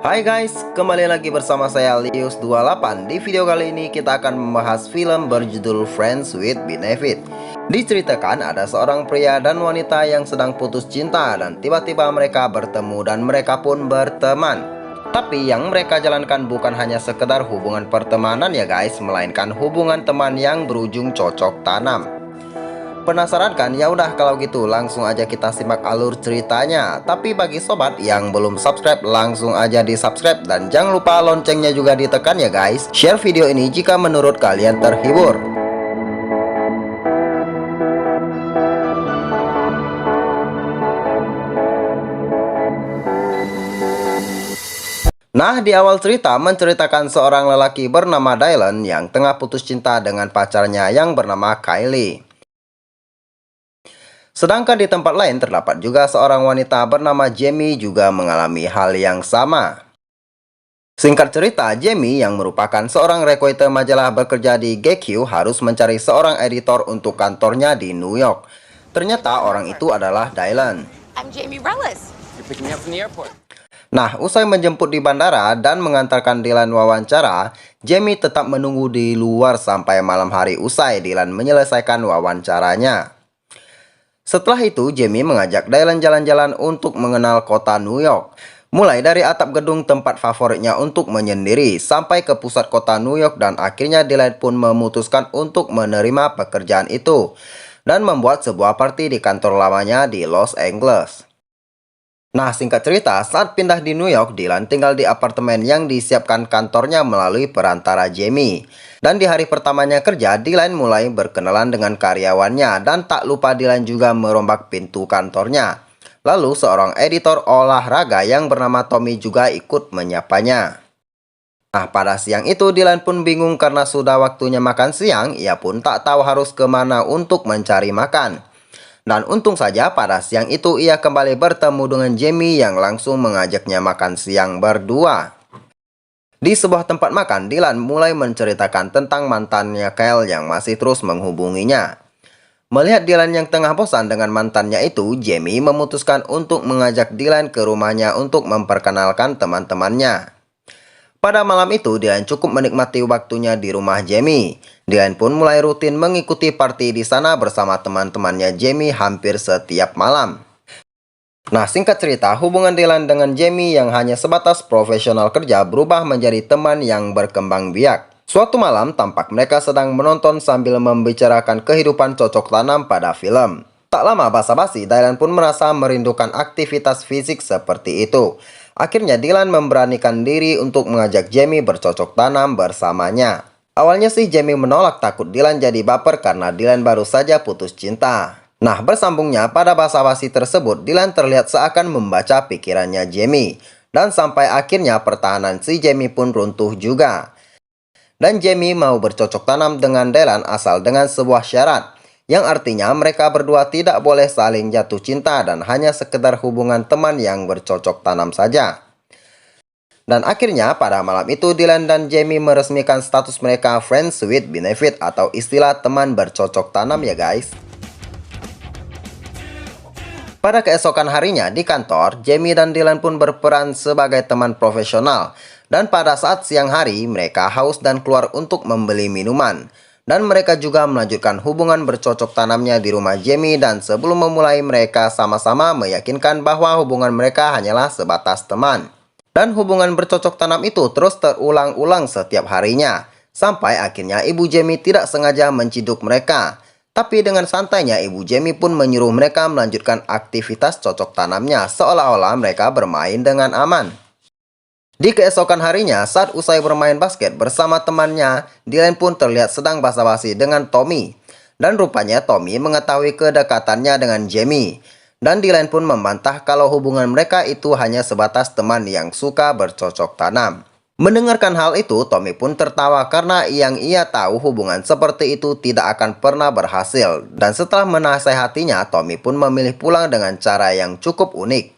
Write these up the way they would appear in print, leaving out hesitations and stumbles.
Hai guys, kembali lagi bersama saya Lius28. Di video kali ini kita akan membahas film berjudul Friends with Benefit. Diceritakan ada seorang pria dan wanita yang sedang putus cinta dan tiba-tiba mereka bertemu dan mereka pun berteman. Tapi yang mereka jalankan bukan hanya sekedar hubungan pertemanan ya guys, melainkan hubungan teman yang berujung cocok tanam. Penasaran kan? Ya udah kalau gitu langsung aja kita simak alur ceritanya. Tapi bagi sobat yang belum subscribe, langsung aja di subscribe dan jangan lupa loncengnya juga ditekan ya guys. Share video ini jika menurut kalian terhibur. Nah, di awal cerita menceritakan seorang lelaki bernama Dylan yang tengah putus cinta dengan pacarnya yang bernama Kylie. Sedangkan di tempat lain terdapat juga seorang wanita bernama Jamie juga mengalami hal yang sama. Singkat cerita, Jamie yang merupakan seorang reporter majalah bekerja di GQ harus mencari seorang editor untuk kantornya di New York. Ternyata orang itu adalah Dylan. I'm Jamie Rellis. You're picking me up from the airport. Nah, usai menjemput di bandara dan mengantarkan Dylan wawancara, Jamie tetap menunggu di luar sampai malam hari usai Dylan menyelesaikan wawancaranya. Setelah itu, Jamie mengajak Dylan jalan-jalan untuk mengenal kota New York. Mulai dari atap gedung tempat favoritnya untuk menyendiri, sampai ke pusat kota New York dan akhirnya Dylan pun memutuskan untuk menerima pekerjaan itu dan membuat sebuah party di kantor lamanya di Los Angeles. Nah, singkat cerita, saat pindah di New York, Dylan tinggal di apartemen yang disiapkan kantornya melalui perantara Jamie. Dan di hari pertamanya kerja, Dylan mulai berkenalan dengan karyawannya dan tak lupa Dylan juga merombak pintu kantornya. Lalu seorang editor olahraga yang bernama Tommy juga ikut menyapanya. Nah, pada siang itu Dylan pun bingung karena sudah waktunya makan siang, ia pun tak tahu harus kemana untuk mencari makan. Dan untung saja pada siang itu ia kembali bertemu dengan Jamie yang langsung mengajaknya makan siang berdua. Di sebuah tempat makan, Dylan mulai menceritakan tentang mantannya Kyle yang masih terus menghubunginya. Melihat Dylan yang tengah bosan dengan mantannya itu, Jamie memutuskan untuk mengajak Dylan ke rumahnya untuk memperkenalkan teman-temannya. Pada malam itu, Dylan cukup menikmati waktunya di rumah Jamie. Dylan pun mulai rutin mengikuti party di sana bersama teman-temannya Jamie hampir setiap malam. Nah, singkat cerita, hubungan Dylan dengan Jamie yang hanya sebatas profesional kerja berubah menjadi teman yang berkembang biak. Suatu malam, tampak mereka sedang menonton sambil membicarakan kehidupan cocok tanam pada film. Tak lama basa-basi, Dylan pun merasa merindukan aktivitas fisik seperti itu. Akhirnya Dylan memberanikan diri untuk mengajak Jamie bercocok tanam bersamanya. Awalnya sih Jamie menolak, takut Dylan jadi baper karena Dylan baru saja putus cinta. Nah, bersambungnya pada basa-basi tersebut, Dylan terlihat seakan membaca pikirannya Jamie. Dan sampai akhirnya pertahanan si Jamie pun runtuh juga. Dan Jamie mau bercocok tanam dengan Dylan asal dengan sebuah syarat. Yang artinya mereka berdua tidak boleh saling jatuh cinta dan hanya sekedar hubungan teman yang bercocok tanam saja. Dan akhirnya pada malam itu Dylan dan Jamie meresmikan status mereka Friends with Benefit atau istilah teman bercocok tanam ya guys. Pada keesokan harinya di kantor, Jamie dan Dylan pun berperan sebagai teman profesional. Dan pada saat siang hari mereka haus dan keluar untuk membeli minuman. Dan mereka juga melanjutkan hubungan bercocok tanamnya di rumah Jamie dan sebelum memulai mereka sama-sama meyakinkan bahwa hubungan mereka hanyalah sebatas teman. Dan hubungan bercocok tanam itu terus terulang-ulang setiap harinya. Sampai akhirnya ibu Jamie tidak sengaja menciduk mereka. Tapi dengan santainya ibu Jamie pun menyuruh mereka melanjutkan aktivitas cocok tanamnya seolah-olah mereka bermain dengan aman. Di keesokan harinya, saat usai bermain basket bersama temannya, Dylan pun terlihat sedang basa-basi dengan Tommy. Dan rupanya Tommy mengetahui kedekatannya dengan Jamie. Dan Dylan pun membantah kalau hubungan mereka itu hanya sebatas teman yang suka bercocok tanam. Mendengarkan hal itu, Tommy pun tertawa karena yang ia tahu hubungan seperti itu tidak akan pernah berhasil. Dan setelah menasehatinya, Tommy pun memilih pulang dengan cara yang cukup unik.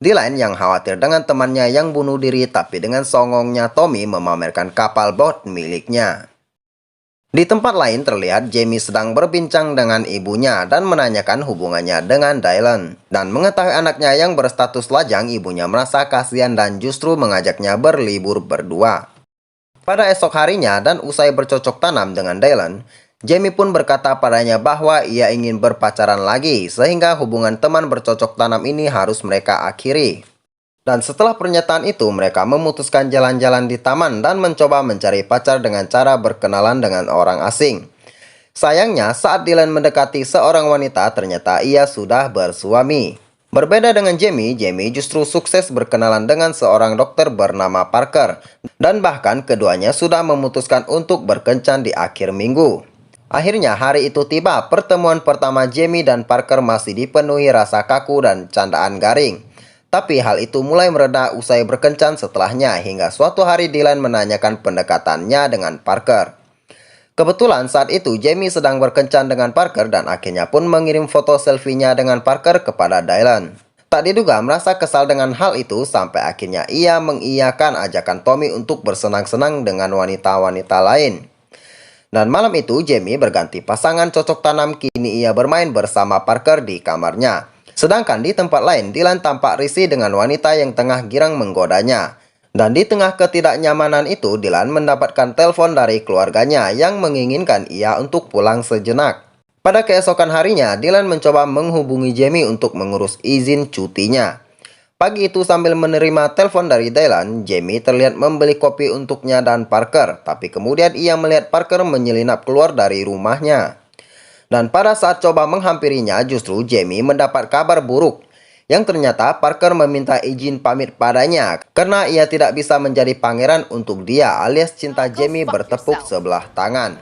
Dylan yang khawatir dengan temannya yang bunuh diri, tapi dengan songongnya Tommy memamerkan kapal bot miliknya. Di tempat lain terlihat Jamie sedang berbincang dengan ibunya dan menanyakan hubungannya dengan Dylan. Dan mengetahui anaknya yang berstatus lajang, ibunya merasa kasihan dan justru mengajaknya berlibur berdua. Pada esok harinya dan usai bercocok tanam dengan Dylan, Jamie pun berkata padanya bahwa ia ingin berpacaran lagi sehingga hubungan teman bercocok tanam ini harus mereka akhiri. Dan setelah pernyataan itu, mereka memutuskan jalan-jalan di taman dan mencoba mencari pacar dengan cara berkenalan dengan orang asing. Sayangnya, saat Dylan mendekati seorang wanita, ternyata ia sudah bersuami. Berbeda dengan Jamie, Jamie justru sukses berkenalan dengan seorang dokter bernama Parker. Dan bahkan keduanya sudah memutuskan untuk berkencan di akhir minggu. Akhirnya hari itu tiba, pertemuan pertama Jamie dan Parker masih dipenuhi rasa kaku dan candaan garing. Tapi hal itu mulai mereda usai berkencan setelahnya hingga suatu hari Dylan menanyakan pendekatannya dengan Parker. Kebetulan saat itu Jamie sedang berkencan dengan Parker dan akhirnya pun mengirim foto selfie-nya dengan Parker kepada Dylan. Tak diduga merasa kesal dengan hal itu sampai akhirnya ia mengiyakan ajakan Tommy untuk bersenang-senang dengan wanita-wanita lain. Dan malam itu Jamie berganti pasangan cocok tanam, kini ia bermain bersama Parker di kamarnya. Sedangkan di tempat lain, Dylan tampak risih dengan wanita yang tengah girang menggodanya. Dan di tengah ketidaknyamanan itu, Dylan mendapatkan telepon dari keluarganya yang menginginkan ia untuk pulang sejenak. Pada keesokan harinya, Dylan mencoba menghubungi Jamie untuk mengurus izin cutinya. Pagi itu sambil menerima telepon dari Dylan, Jamie terlihat membeli kopi untuknya dan Parker. Tapi kemudian ia melihat Parker menyelinap keluar dari rumahnya. Dan pada saat coba menghampirinya, justru Jamie mendapat kabar buruk. Yang ternyata Parker meminta izin pamit padanya karena ia tidak bisa menjadi pangeran untuk dia, alias cinta Jamie bertepuk sebelah tangan.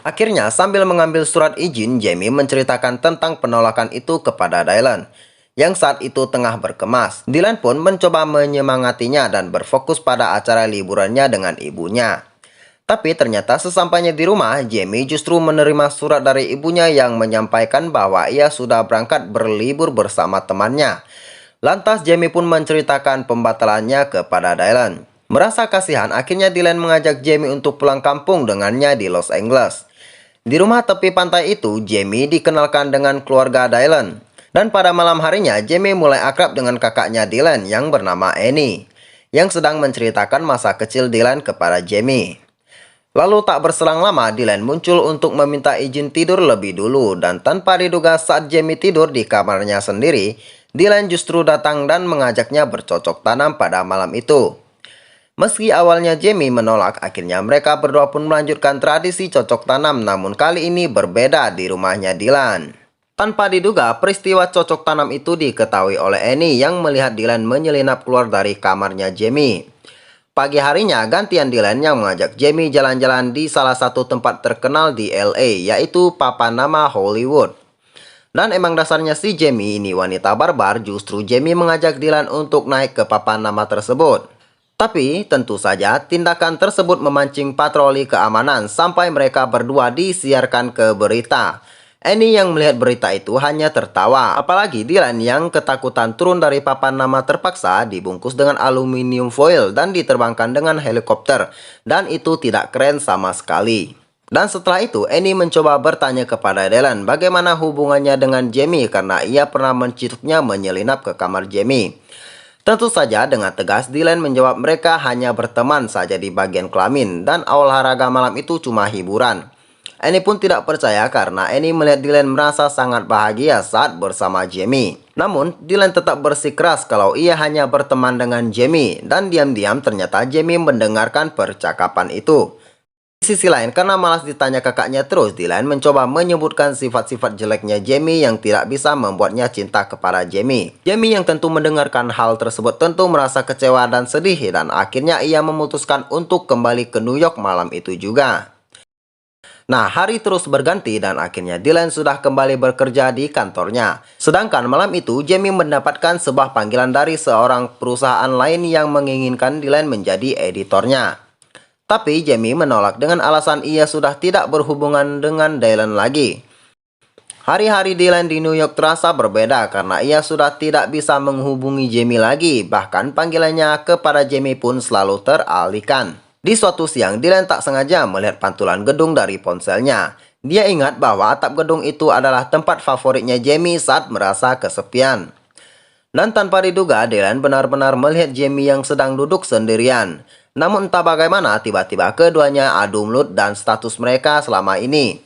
Akhirnya sambil mengambil surat izin, Jamie menceritakan tentang penolakan itu kepada Dylan, yang saat itu tengah berkemas. Dylan pun mencoba menyemangatinya dan berfokus pada acara liburannya dengan ibunya. Tapi ternyata sesampainya di rumah, Jamie justru menerima surat dari ibunya yang menyampaikan bahwa ia sudah berangkat berlibur bersama temannya. Lantas Jamie pun menceritakan pembatalannya kepada Dylan. Merasa kasihan, akhirnya Dylan mengajak Jamie untuk pulang kampung dengannya di Los Angeles. Di rumah tepi pantai itu, Jamie dikenalkan dengan keluarga Dylan. Dan pada malam harinya, Jamie mulai akrab dengan kakaknya Dylan yang bernama Annie, yang sedang menceritakan masa kecil Dylan kepada Jamie. Lalu tak berselang lama, Dylan muncul untuk meminta izin tidur lebih dulu. Dan tanpa diduga saat Jamie tidur di kamarnya sendiri, Dylan justru datang dan mengajaknya bercocok tanam pada malam itu. Meski awalnya Jamie menolak, akhirnya mereka berdua pun melanjutkan tradisi cocok tanam, namun kali ini berbeda di rumahnya Dylan. Tanpa diduga, peristiwa cocok tanam itu diketahui oleh Annie yang melihat Dylan menyelinap keluar dari kamarnya Jamie. Pagi harinya, gantian Dylan yang mengajak Jamie jalan-jalan di salah satu tempat terkenal di LA, yaitu Papanama Hollywood. Dan emang dasarnya si Jamie ini wanita barbar, justru Jamie mengajak Dylan untuk naik ke Papanama tersebut. Tapi tentu saja tindakan tersebut memancing patroli keamanan sampai mereka berdua disiarkan ke berita. Annie yang melihat berita itu hanya tertawa, apalagi Dylan yang ketakutan turun dari papan nama terpaksa dibungkus dengan aluminium foil dan diterbangkan dengan helikopter, dan itu tidak keren sama sekali. Dan setelah itu, Annie mencoba bertanya kepada Dylan bagaimana hubungannya dengan Jamie karena ia pernah mencitupnya menyelinap ke kamar Jamie. Tentu saja dengan tegas Dylan menjawab mereka hanya berteman saja di bagian kelamin dan olahraga malam itu cuma hiburan. Annie pun tidak percaya karena Annie melihat Dylan merasa sangat bahagia saat bersama Jamie. Namun, Dylan tetap bersikeras kalau ia hanya berteman dengan Jamie dan diam-diam ternyata Jamie mendengarkan percakapan itu. Di sisi lain, karena malas ditanya kakaknya terus, Dylan mencoba menyebutkan sifat-sifat jeleknya Jamie yang tidak bisa membuatnya cinta kepada Jamie. Jamie yang tentu mendengarkan hal tersebut tentu merasa kecewa dan sedih dan akhirnya ia memutuskan untuk kembali ke New York malam itu juga. Nah, hari terus berganti dan akhirnya Dylan sudah kembali bekerja di kantornya. Sedangkan malam itu, Jamie mendapatkan sebuah panggilan dari seorang perusahaan lain yang menginginkan Dylan menjadi editornya. Tapi Jamie menolak dengan alasan ia sudah tidak berhubungan dengan Dylan lagi. Hari-hari Dylan di New York terasa berbeda karena ia sudah tidak bisa menghubungi Jamie lagi. Bahkan panggilannya kepada Jamie pun selalu teralihkan. Di suatu siang, Dylan tak sengaja melihat pantulan gedung dari ponselnya. Dia ingat bahwa atap gedung itu adalah tempat favoritnya Jamie saat merasa kesepian. Dan tanpa diduga, Dylan benar-benar melihat Jamie yang sedang duduk sendirian. Namun entah bagaimana, tiba-tiba keduanya adu mulut dan status mereka selama ini.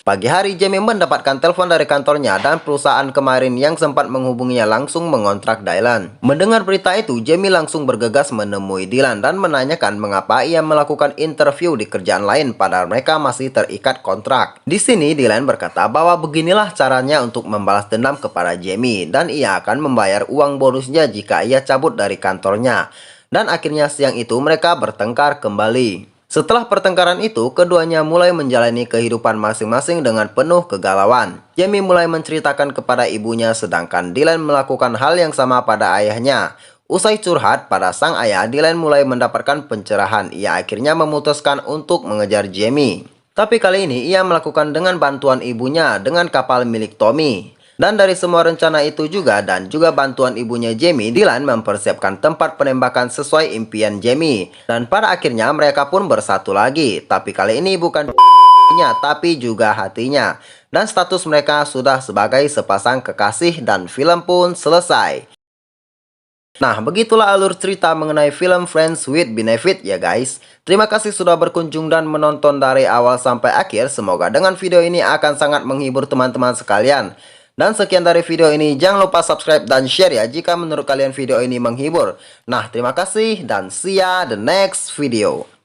Pagi hari, Jamie mendapatkan telepon dari kantornya dan perusahaan kemarin yang sempat menghubunginya langsung mengontrak Dylan. Mendengar berita itu, Jamie langsung bergegas menemui Dylan dan menanyakan mengapa ia melakukan interview di kerjaan lain padahal mereka masih terikat kontrak. Di sini, Dylan berkata bahwa beginilah caranya untuk membalas dendam kepada Jamie dan ia akan membayar uang bonusnya jika ia cabut dari kantornya. Dan akhirnya siang itu mereka bertengkar kembali. Setelah pertengkaran itu, keduanya mulai menjalani kehidupan masing-masing dengan penuh kegalauan. Jamie mulai menceritakan kepada ibunya sedangkan Dylan melakukan hal yang sama pada ayahnya. Usai curhat pada sang ayah, Dylan mulai mendapatkan pencerahan. Ia akhirnya memutuskan untuk mengejar Jamie. Tapi kali ini ia melakukan dengan bantuan ibunya dengan kapal milik Tommy. Dan dari semua rencana itu juga dan juga bantuan ibunya Jamie, Dylan mempersiapkan tempat penembakan sesuai impian Jamie. Dan pada akhirnya mereka pun bersatu lagi. Tapi kali ini bukan tapi juga hatinya. Dan status mereka sudah sebagai sepasang kekasih dan film pun selesai. Nah, begitulah alur cerita mengenai film Friends with Benefit ya guys. Terima kasih sudah berkunjung dan menonton dari awal sampai akhir. Semoga dengan video ini akan sangat menghibur teman-teman sekalian. Dan sekian dari video ini, jangan lupa subscribe dan share ya jika menurut kalian video ini menghibur. Nah, terima kasih dan see ya the next video.